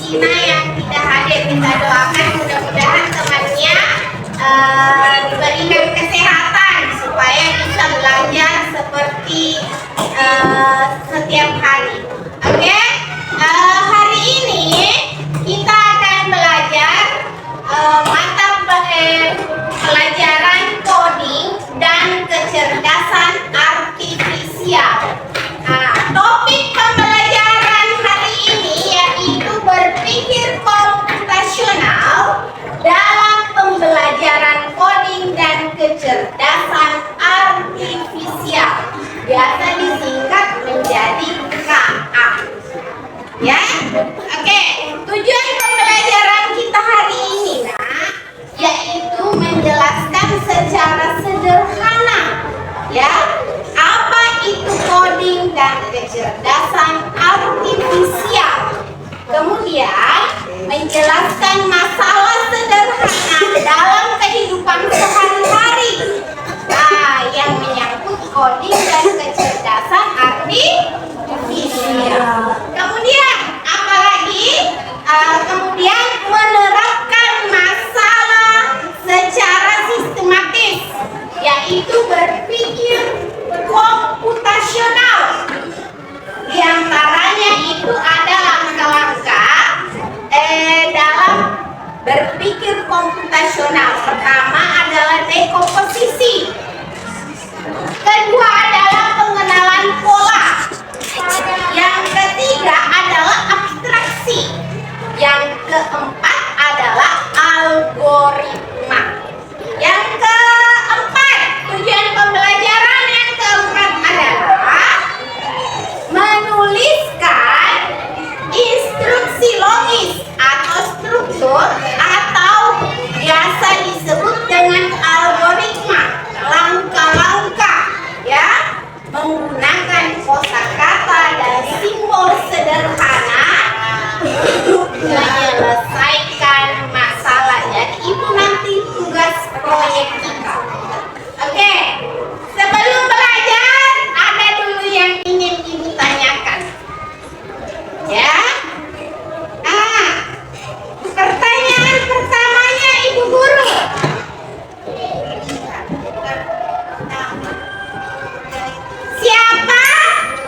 Ina yang tidak hadir. Kita doakan mudah-mudahan temannya diberikan kesehatan supaya bisa belajar seperti setiap hari. Oke? Hari ini kita akan belajar mata pelajaran coding dan kecerdasan artifisial. Topik pembelajaran hari ini yaitu berpikir komputasional dalam pembelajaran coding dan kecerdasan artifisial. Biasa disingkat menjadi KA. Ya, oke. Tujuan pembelajaran kita hari ini, yaitu menjelaskan secara sederhana, ya, apa itu coding dan kecerdasan artifisial. Kemudian menjelaskan masalah sederhana dalam kehidupan sehari-hari, yang menyangkut coding dan kecerdasan artifisial. Kemudian apalagi? Kemudian menerapkan masalah secara sistematis, yaitu berpikir komputasional. Di antaranya itu ada langkah-langkah dalam berpikir komputasional. Pertama adalah dekomposisi. Kedua adalah pengenalan pola. Yang ketiga adalah abstraksi. Yang keempat adalah algoritma. Yang keempat, tujuan pembelajaran yang keempat adalah menuliskan instruksi logis atau struktur atau biasa disebut dengan algoritma, langkah-langkah, ya, menggunakan kosakata dan simbol sederhana untuk menyelesaikan masalah. Jadi itu nanti tugas proyek kita. Oke, sebelum belajar ada dulu yang ingin ibu tanyakan, ya. Pertanyaan pertamanya ibu guru. Siapa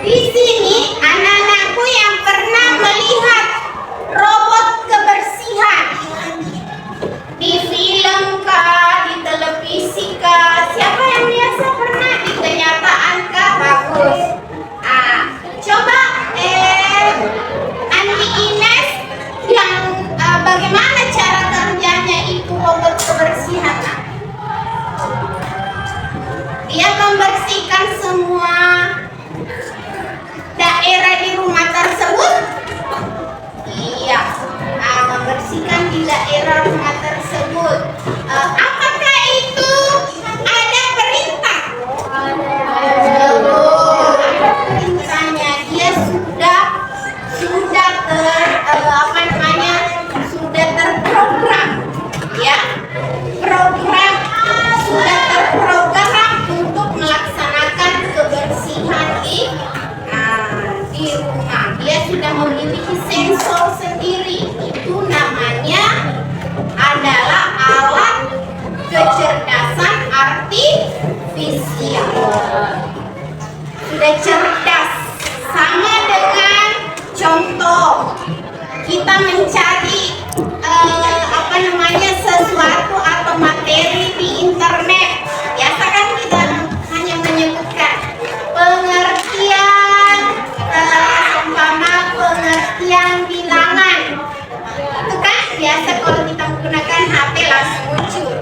di sini anak-anakku yang pernah melihat robot kebersihan di film kah, di televisi kah? Siapa yang biasa pernah? Di kenyataan kah? Bagus. Coba Andi Ines yang bagaimana cara kerjanya itu robot kebersihan? Dia membersihkan semua daerah di rumah tersebut. Iya, membersihkan di daerah rumah tersebut. Apakah itu ada perintah? Ada perintahnya. Dia sudah terprogram, ya. Program sudah terprogram untuk melaksanakan kebersihan di rumah. Dia sudah memiliki sensor sendiri. Itu namanya adalah alat kecerdasan artifisial. Sudah cerdas. Sama dengan contoh kita mencari sesuatu atau materi di internet. Biasa kan kita hanya menyebutkan pengertian pengertian bilangan. Itu kan biasa kalau kita menggunakan HP langsung muncul.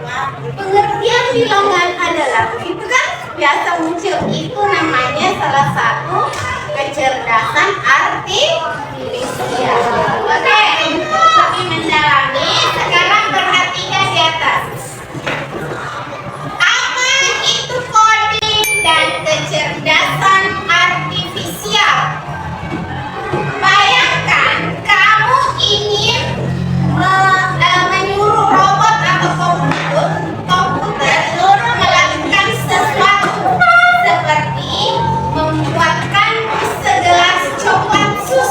Pengertian bilangan adalah, itu kan biasa muncul. Itu namanya salah satu kecerdasan artifisial. Oke, lebih mendalami. Sekarang perhatikan di atas. Apa itu coding dan kecerdasan artifisial? Bayangkan kamu ingin menyuruh robot atau komputer melakukan sesuatu seperti membuatkan segelas coklat susu.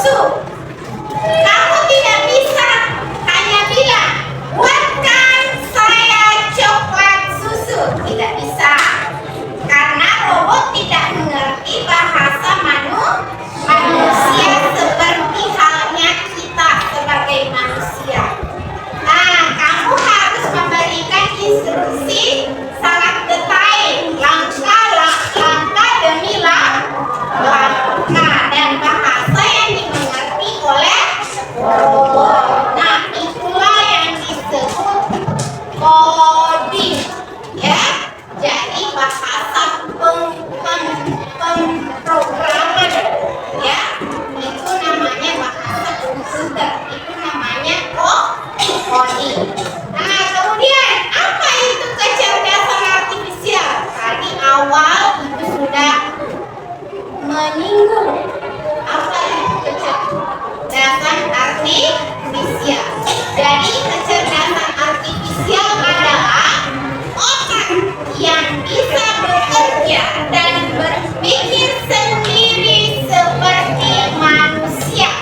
artifisial. Jadi kecerdasan artifisial adalah otak yang bisa bekerja dan berpikir sendiri seperti manusia.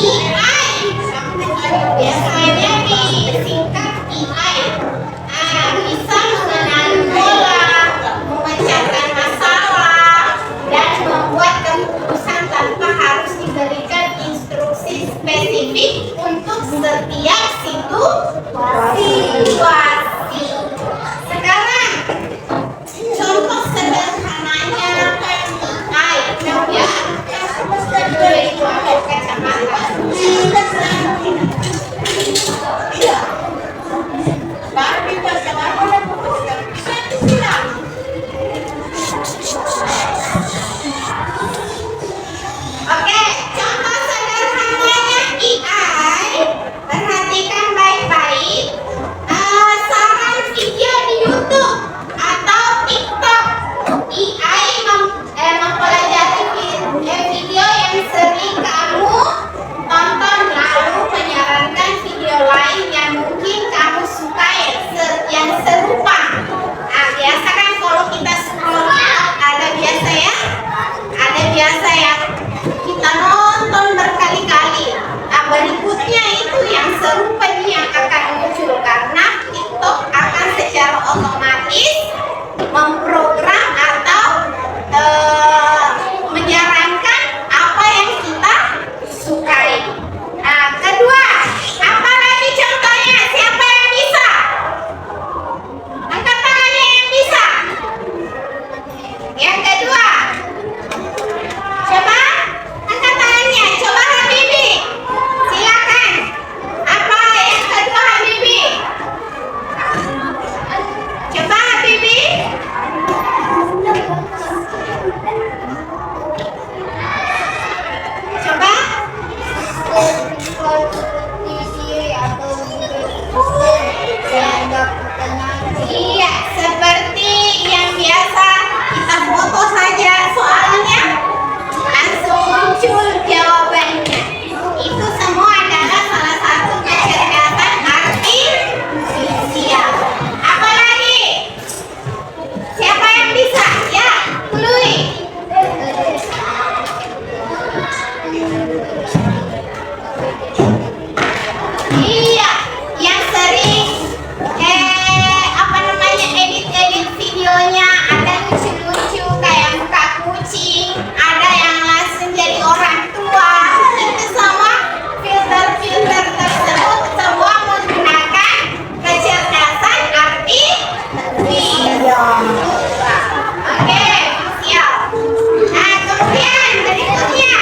AI biasanya disingkat AI. Bisa mengenali pola, memecahkan masalah, dan membuat keputusan tanpa harus diberikan instruksi spesifik untuk setiap situasi. Sekarang contoh sederhananya AI, ya. Boleh pakai kacamata. Oke, contoh sederhananya AI. Perhatikan baik-baik. Saran video di YouTube atau TikTok. AI mempelajari video yang sering kamu tonton lalu menyarankan video lain yang mungkin kamu sukai yang serupa. Nah, biasa kan kalau kita scroll ada biasa yang kita nonton berkali-kali. Nah, berikutnya itu yang serupa ini yang akan muncul karena TikTok akan secara otomatis memprogram atau menyarankan apa yang kita sukai. Nah, kedua, apa lagi contohnya? Siapa yang bisa? Angkat tangannya yang bisa. Yang kedua, coba angkat tangannya. Coba Habibi, silakan. Apa yang kedua Habibi? Coba Habibi. Coba. Iya, seperti yang biasa kita foto saja soalnya langsung muncul jawabannya. Itu semua adalah salah satu kecerdasan artifisial. Apalagi? Siapa yang bisa? Ya, Lui. Iya, yang sering edit videonya ada lucu-lucu kayak muka kucing, ada yang langsung jadi orang tua. Itu semua filter-filter tersebut semua menggunakan kecerdasan artifisial. Oke, siap. Nah, kemudian berikutnya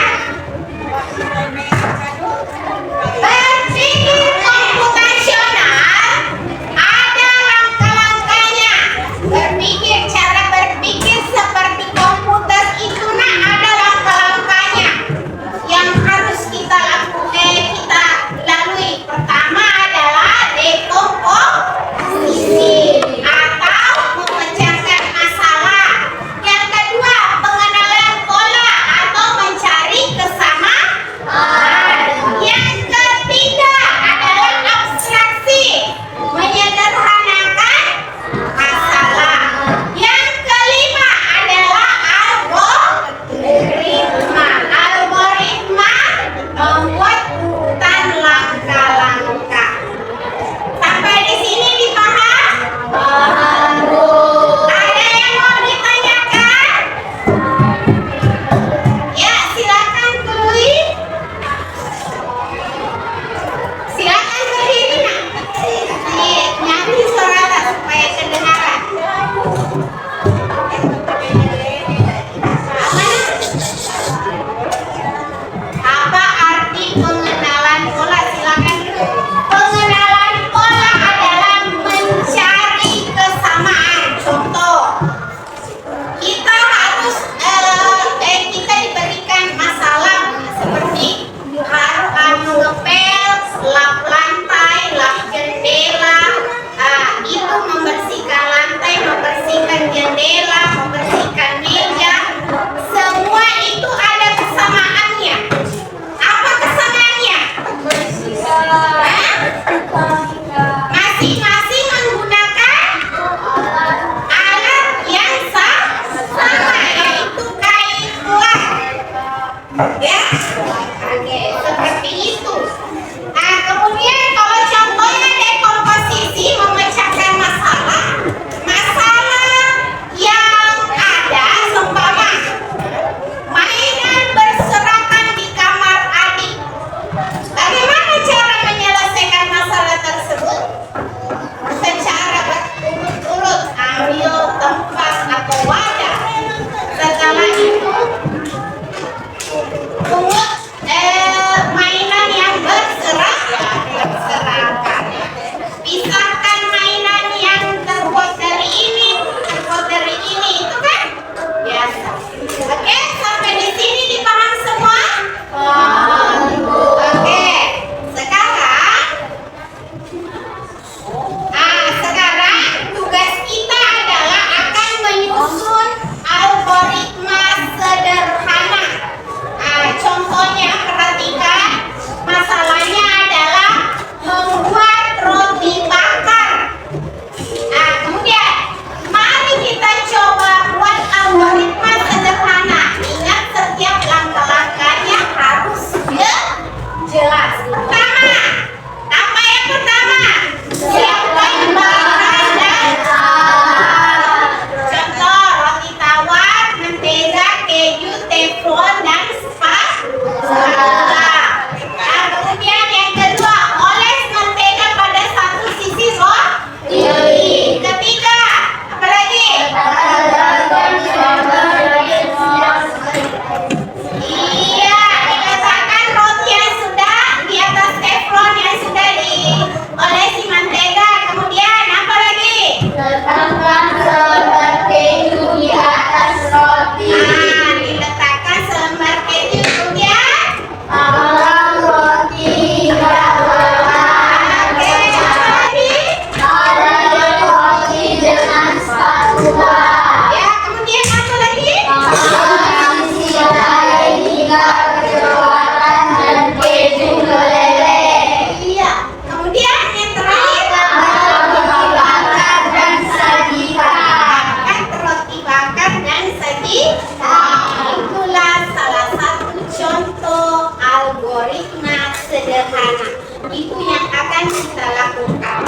algoritma sederhana. Itu yang akan kita lakukan.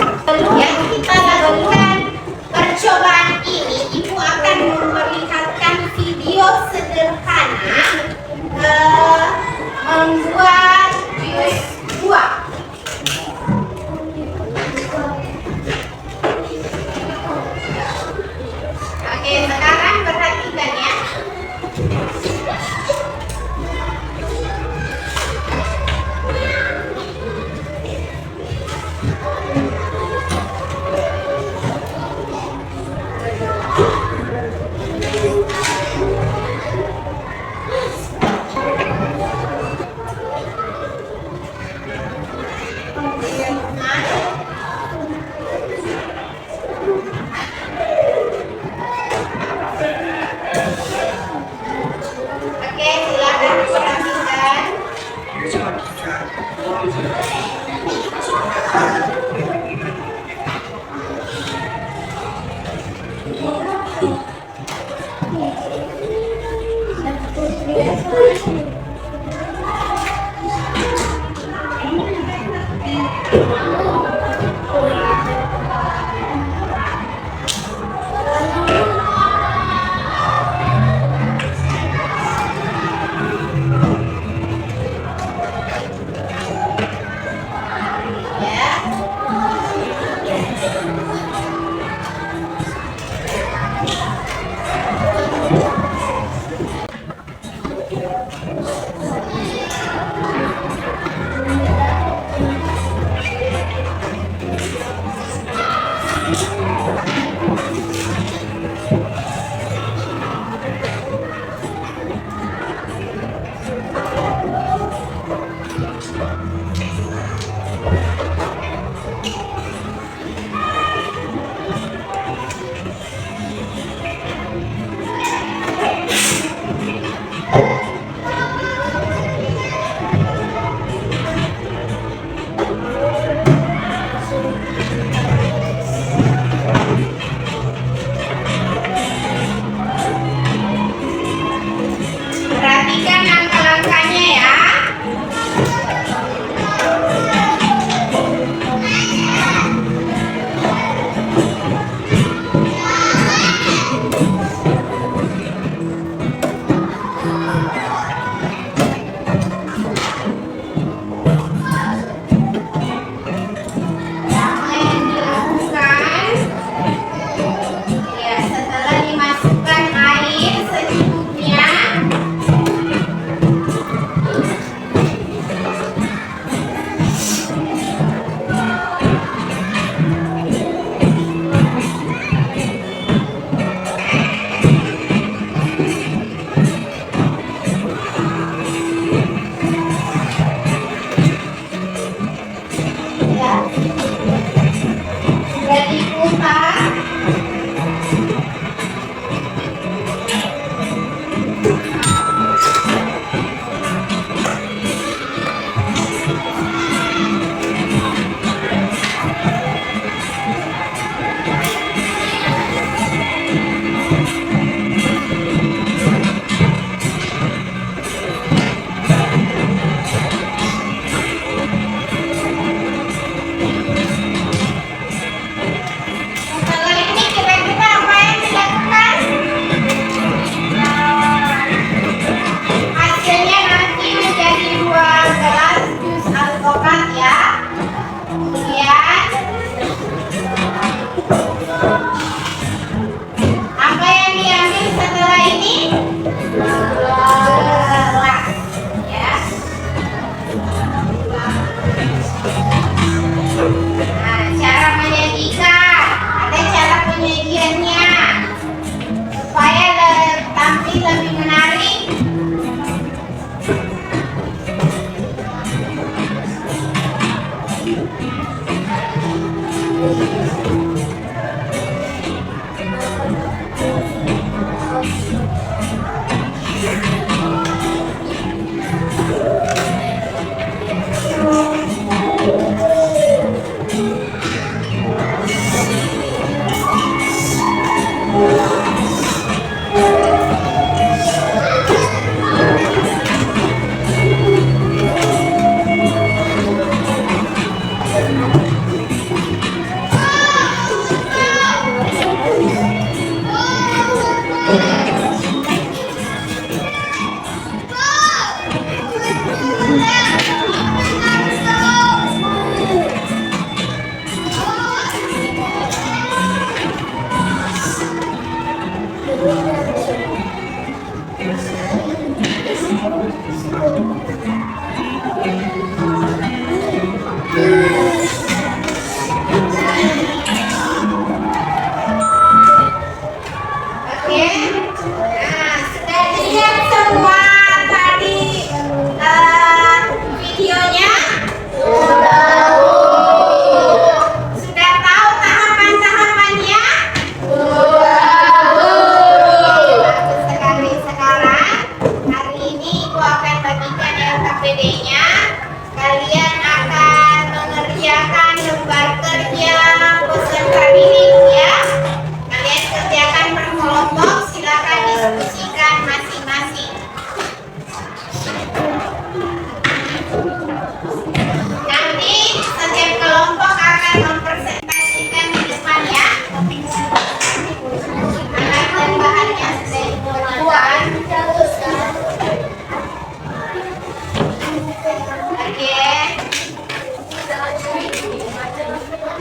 Yang kita lakukan percobaan ini, Ibu akan memperlihatkan video sederhana membuat jus buah. Oke, sekarang perhatikan ya. Oke, silakan perhatikan.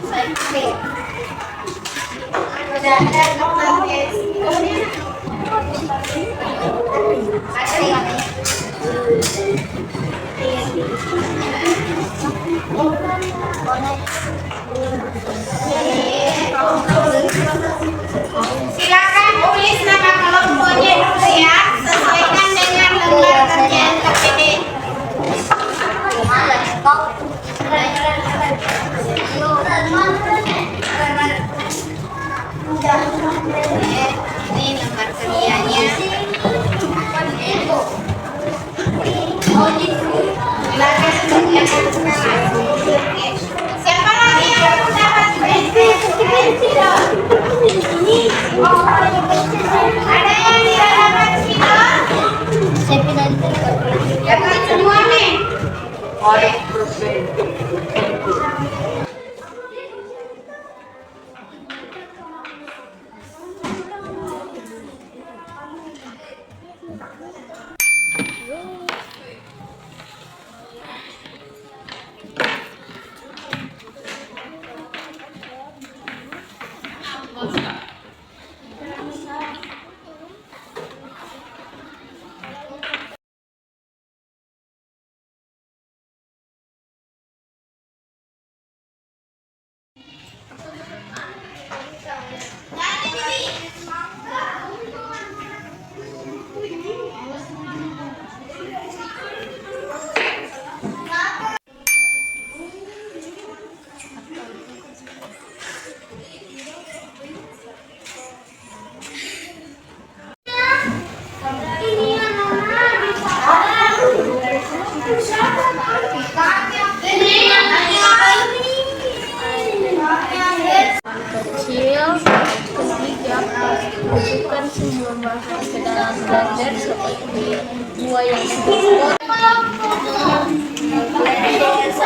Udah ada dokter guys. Ada yang silakan tulis nama kelompoknya dulu ya, sesuaikan dengan lembar kerjaan KPD. Ini lembar kerjanya. Siapa lagi yang mendapat spidol? Ada yang tidak dapat spidol? Dapat semua nih. Kecil. Ketiga, masukkan semua bahan ke dalam blender seperti buah yang sedikit.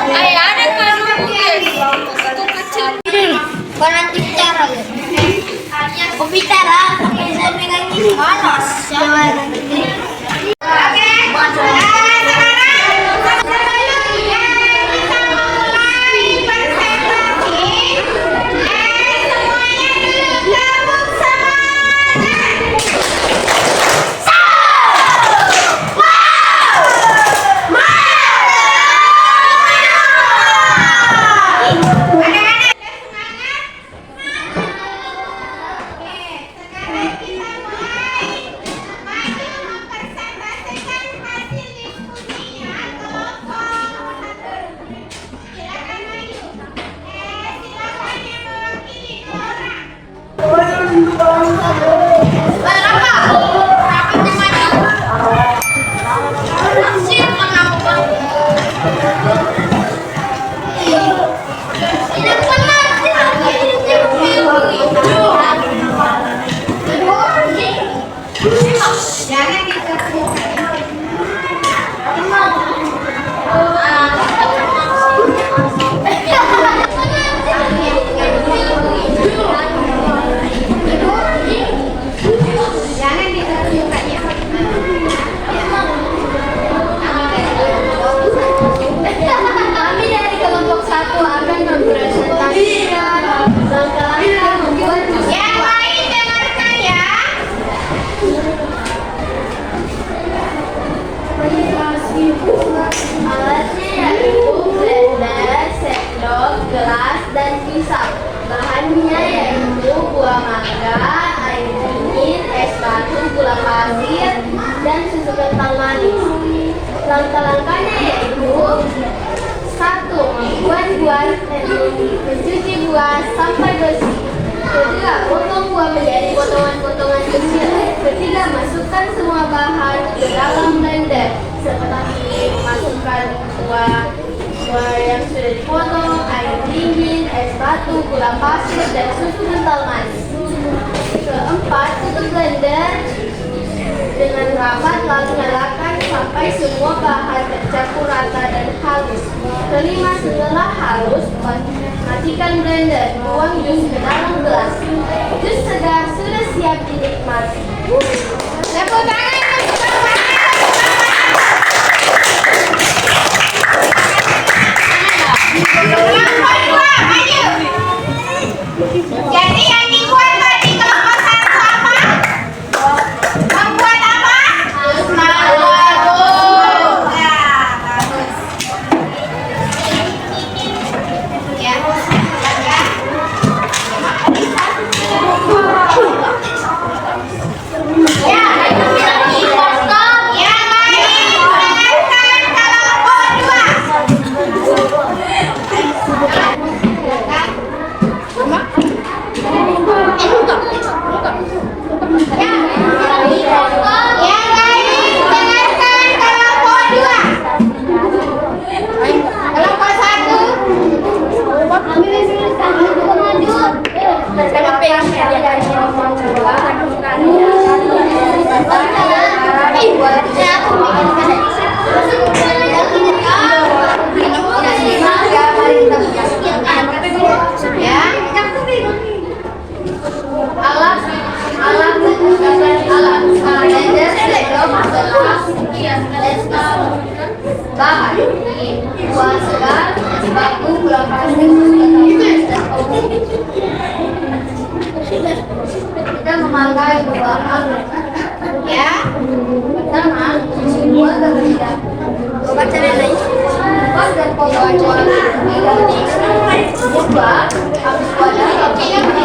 Ayah ada kan itu kecil. Kau nanti bicara ya? Kau bicara, saya pegang ini panas. Jangan nanti. Jangan ditekan. Jangan ditekan. Kami dari kelompok 1 akan mempresentasikan langkah-langkah membuat Yang lain dengarkan ya. alatnya yaitu blender, sendok, gelas, dan pisau. Bahannya yaitu buah mangga, air dingin, es batu, gula pasir, dan susu kental manis. Langkah-langkahnya yaitu 1. Mencuci buah sampai bersih. 2. Potong buah menjadi potongan-potongan kecil. 3. Masukkan semua bahan ke dalam blender seperti masukkan buah yang sudah dipotong, air dingin, es batu, gula pasir, dan susu kental manis. 4. Tutup blender dengan rapat lalu nyalakan sampai semua bahan tercampur rata dan halus. 5. Setelah halus, matikan blender, tuang jus ke dalam gelas. Jus segar sudah siap dinikmati. Tepuk tangan. Kelompok 2, maju. buah segar, bambu, gula pasir, dan obat. Kita memakai dua alat. Ya. Pertama, cuci buah terlebih Baca lagi. buah dan potong buah terlebih dahulu. Kedua, habis wadah, buah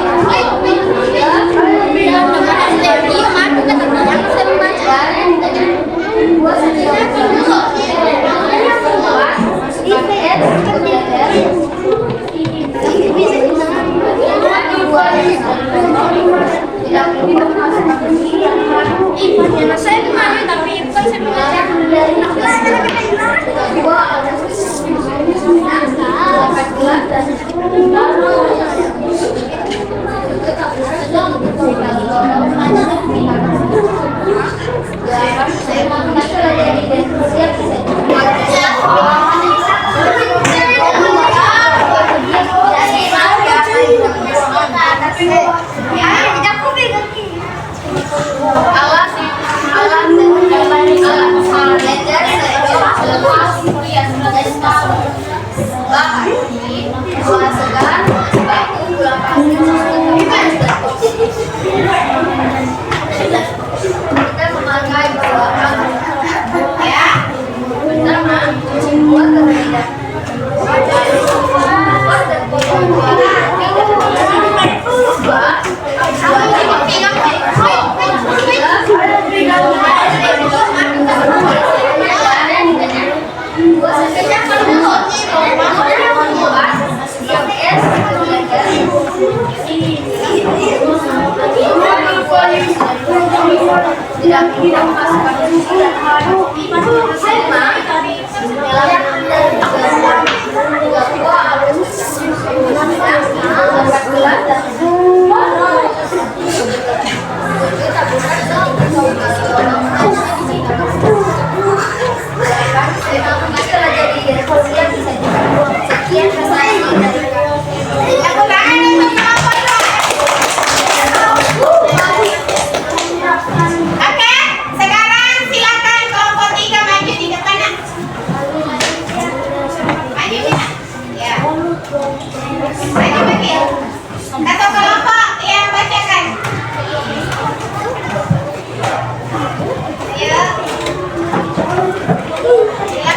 Oke, sekarang silakan kelompok 3 maju di depan. Maju ya. Ya. Maju lagi. Satu kelompok yang bacakan. Ayo. Silakan. Ayo.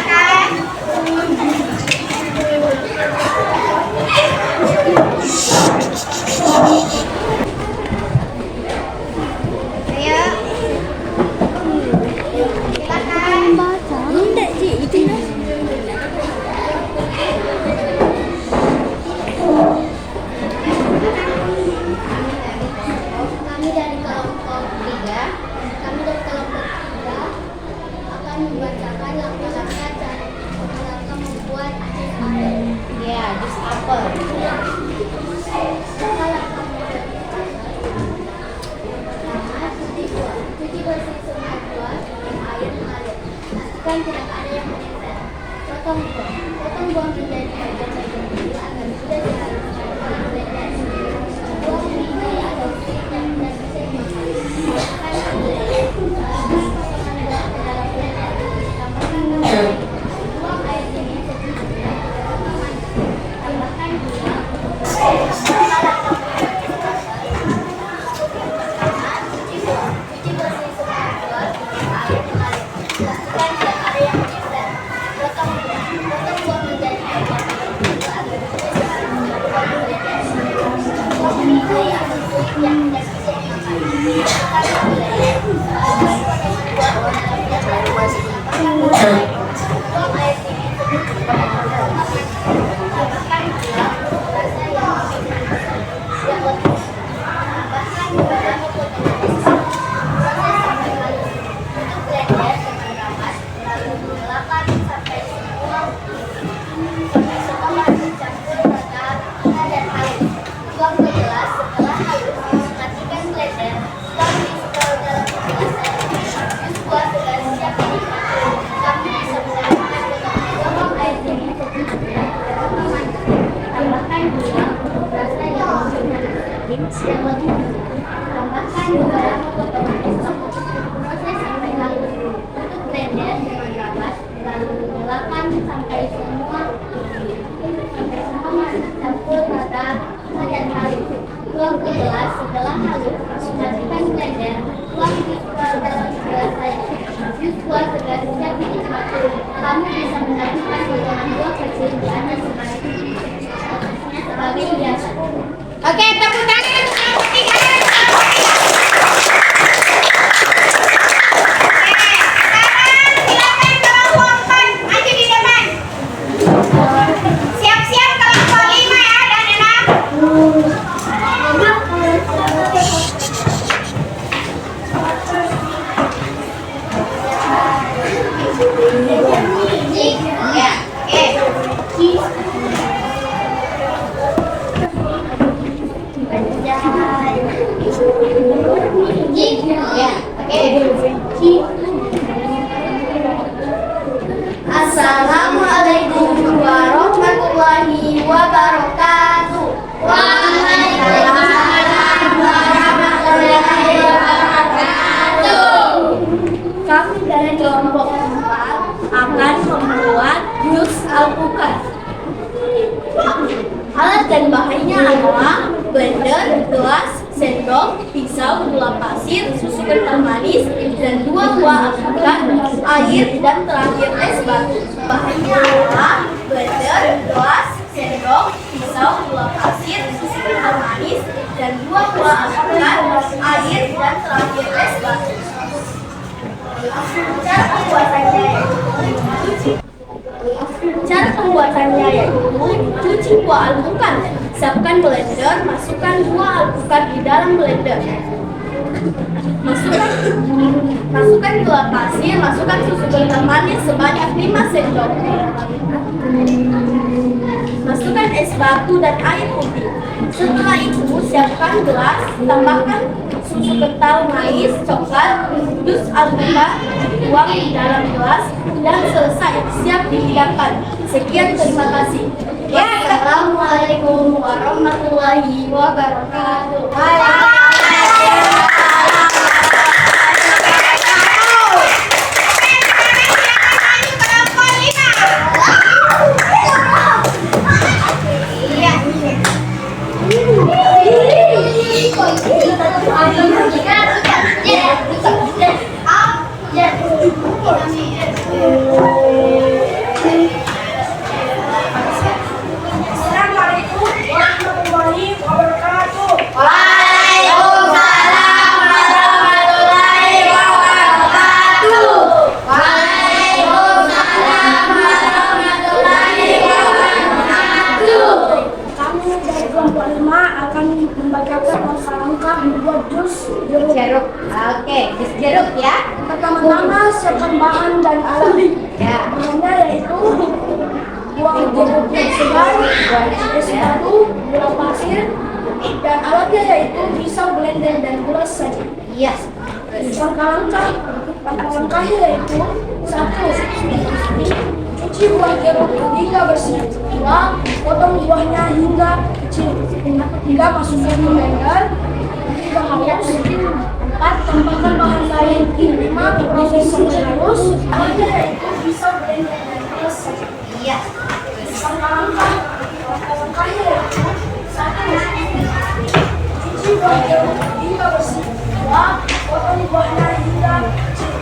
Silakan. Kami dari kelompok 3 akan membacakan laporan cara mereka membuat jus apel. Ya, jus apel. Pertama, cuci bersih semua buah dengan air mengalir. Pastikan tidak ada yang menempel. Potong buah menjadi bagian-bagian kecil agar mudah dihaluskan oleh blender. Buah memiliki atau sedikit dan bisa dimakan. Tambahkan potongan buah ke dalam blender. Tambahkan garam. Tuang air dingin sedikit dan tambahkan madu. Tambahkan gula. Cuci bersih semua buah dengan air mengalir. Pastikan tidak ada yang menempel. Potong buah menjadi bagian-bagian kecil agar mudah dihaluskan oleh blender. Buah memiliki atau sedikit dan bisa dimakan. Tambahkan blender. Tambahkan potongan buah ke dalam blender. Tambahkan gula. Tuang air dingin sedikit dan tambahkan madu. Tambahkan gula. Rasa yang lebih tambahkan beberapa potongan pisang. Proses sampai halus. Tutup blender dengan rapat, lalu nyalakan sampai semua dicampur rata dan halus. Tuang ke gelas setelah halus. Matikan blender. Tuang pistol dalam gelas air. Jus buah segar siap dinikmati. Kami bisa menambahkan potongan air dingin sedikit dan beberapa madu. Tambahkan gula. Rasa yang lebih tambahkan beberapa potongan pisang. Proses sampai halus. Tutup blender dengan rapat, lalu nyalakan sampai semua Assalamualaikum warahmatullahi wabarakatuh. Waalaikumsalam warahmatullahi wabarakatuh. Kami dari kelompok 4 akan membuat jus alpukat. Alat dan bahannya adalah blender, gelas, sendok, pisau, gula pasir, susu kental manis, dan 2 buah alpukat, air, dan terakhir es batu. Bahannya adalah blender, gelas, sendok, pisau, gula pasir, susu kental manis, dan 2 buah alpukat, air, dan terakhir es batu. Cara pembuatannya yaitu cuci buah alpukat, siapkan blender, masukkan buah alpukat di dalam blender. Masukkan gula pasir, masukkan susu kental manis sebanyak 5 sendok. Masukkan es batu dan air putih. Setelah itu siapkan gelas, tambahkan susu kental manis, coklat, jus alpukat, tuang di dalam gelas, dan selesai, siap dihidangkan. Sekian, terima kasih. Wassalamualaikum warahmatullahi wabarakatuh. Assalamualaikum warahmatullahi wabarakatuh. Waalaikumsalam warahmatullahi wabarakatuh. Waalaikumsalam warahmatullahi wabarakatuh. Kami dari kelompok 5 akan membacakan langkah-langkah membuat jus jeruk. Oke, jus jeruk ya. Pertama-tama siapkan bahan dan alat. Ya. Bahannya yaitu buah jeruk yang segar, es batu, gula pasir, dan alatnya yaitu pisau, blender, dan gelas saja. Iya. Langkah-langkahnya yaitu 1. Cuci buah jeruk hingga bersih. 2. Potong buahnya hingga kecil. 3. Masukkan ke blender. 3. Halus. 4. Tambahkan bahan lain. 5. Proses sampai halus. Alatnya yaitu pisau, blender, dan gelas saja. Iya. Langkah-langkahnya yaitu 1. Cuci buah jeruk hingga bersih. 2. Potong buahnya hingga kecil.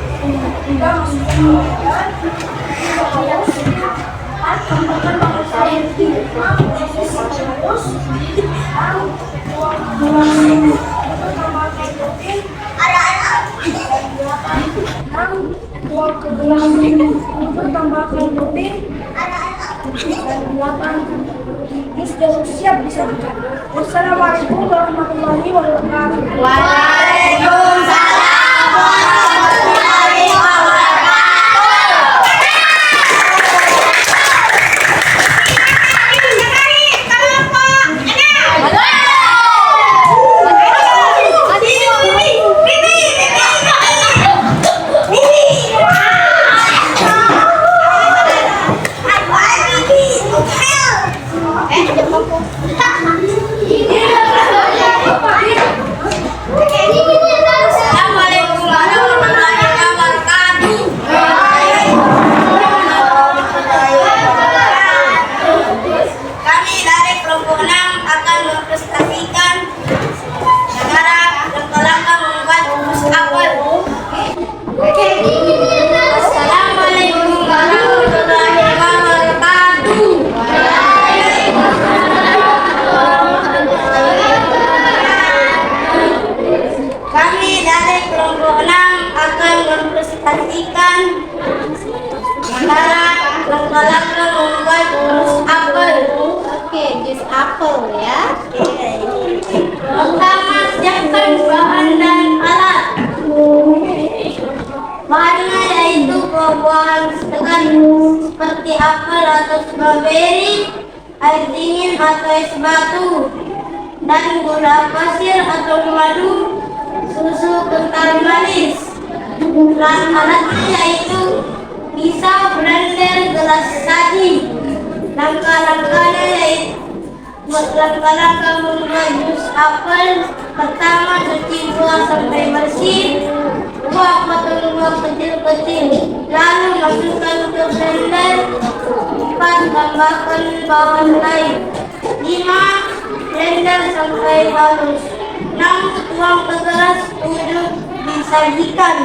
3. Masukkan ke blender. 4. Halus. 4. Tambahkan bahan lain. 5. Proses sampai halus. 6. Tuang ke gelas. 7. Tambahkan protein. 6. Tuang ke gelas. 7. Tambahkan protein. Dan 8. Jus jeruk siap disajikan. Wassalamualaikum warahmatullahi wabarakatuh. Waalaikumsalam warahmatullahi Assalamualaikum warahmatullahi wabarakatuh. Kami dari kelompok 6 akan mempresentasikan cara langkah-langkah membuat jus apel. Assalamualaikum warahmatullahi wabarakatuh. Kami dari kelompok 6 akan mempresentasikan cara langkah-langkah membuat jus apel. Oke, jus apel ya. Pertama, siapkan bahan dan alat. Bahannya yaitu buah-buahan segar seperti apel atau stroberi, air dingin atau es batu, dan gula pasir atau madu, susu kental manis. Alat-alatnya yaitu pisau, blender, gelas saji. Langkah-langkahnya yaitu langkah-langkah membuat jus apel. Pertama, cuci buah sampai bersih. Buah potong buah kecil-kecil, lalu masukkan ke blender. 4. Tambahkan bawang lain. 5. Blender sampai halus. 6. Tuang ke gelas. 7. Disajikan.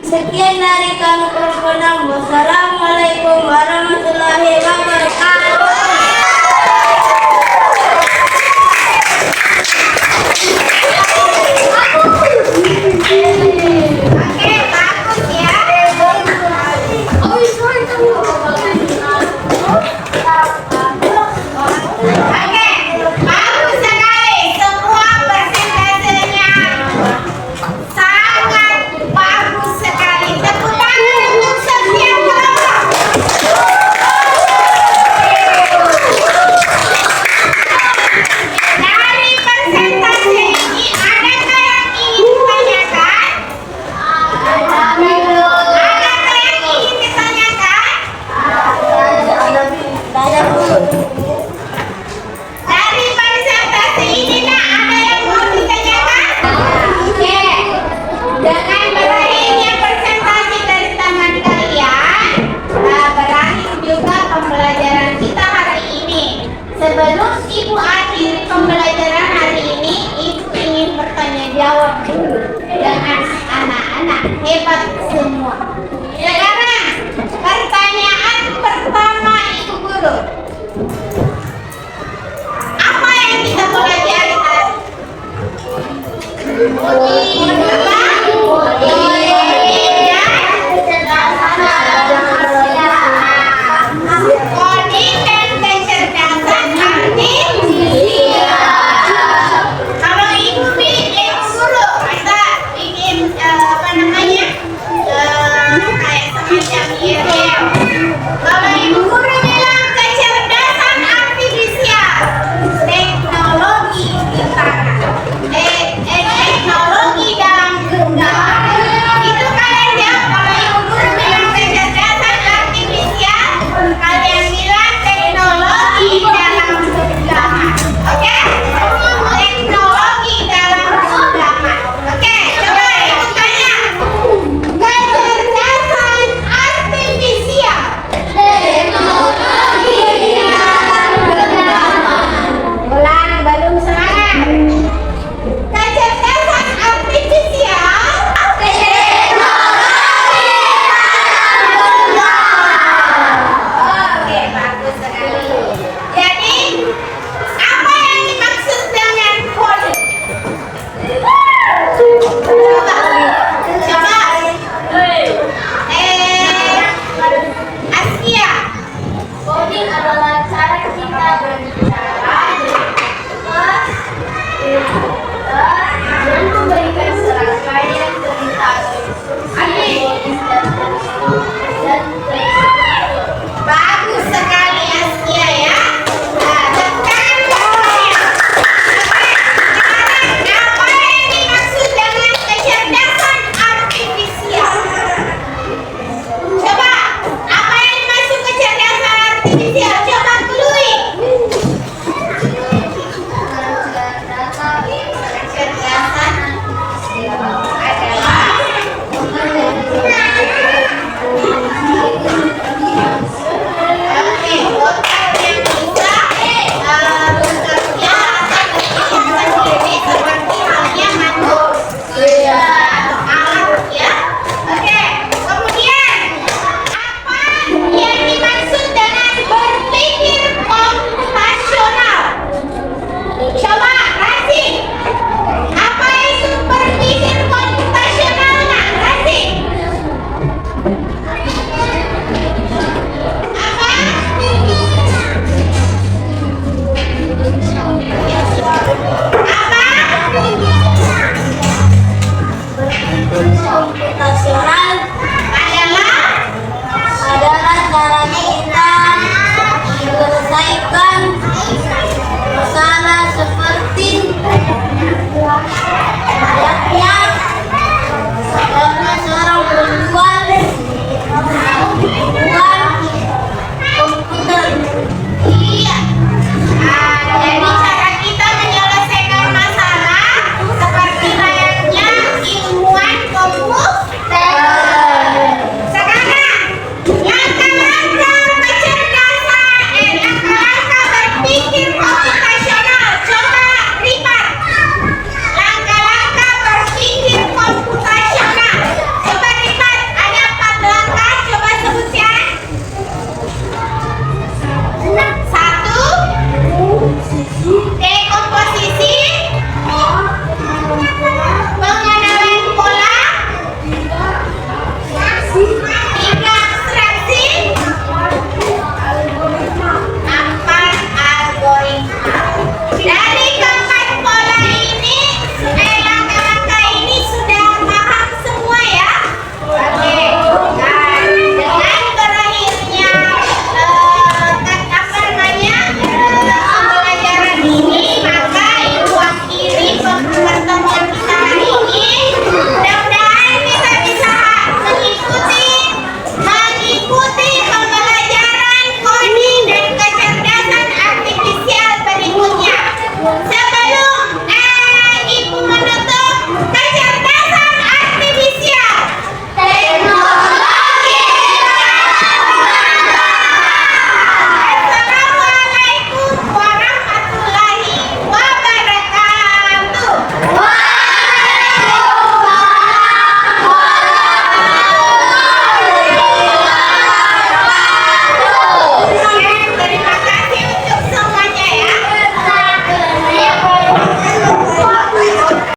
Sekian dari kami Korponam. Wassalamualaikum warahmatullahi wabarakatuh. Oke, bagus ya. Oke, bagus sekali. Semua persentasenya sangat bagus sekali. Tepuk tangan untuk setiap kelompok. Dari persentase ini, adakah yang ingin ditanyakan? Adakah yang ingin ditanyakan? Dari persentase ini, nak, ada yang mau ditanyakan? Oke. Dengan berakhirnya presentasi dari tangan kalian, berakhir juga pembelajaran kita hari ini. Sebelum Ibu akhiri pembelajaran hari ini, Ibu ingin bertanya jawab dulu dengan anak-anak hebat semua. Sekarang, pertanyaan pertama Ibu Guru. Apa yang kita pelajari tadi? Coding dan kecerdasan artifisial. Kalau Ibu guru kita ingin apa namanya kayak semacam IRL. Kalau Ibu guru bilang kecerdasan artifisial, teknologi di tangan, teknologi dalam genggaman. Itu kalian jawab. Kalau Ibu guru bilang kecerdasan artifisial, kalian bilang teknologi dalam genggaman. Oke? Teknologi dalam genggaman. Oke, coba Ibu tanya. Kecerdasan artifisial. Ulang, belum semangat. Kecerdasan artifisial. Oke, bagus sekali. Jadi, apa yang dimaksud dengan coding? Coba. Askia. Coding adalah cara kita berbicara.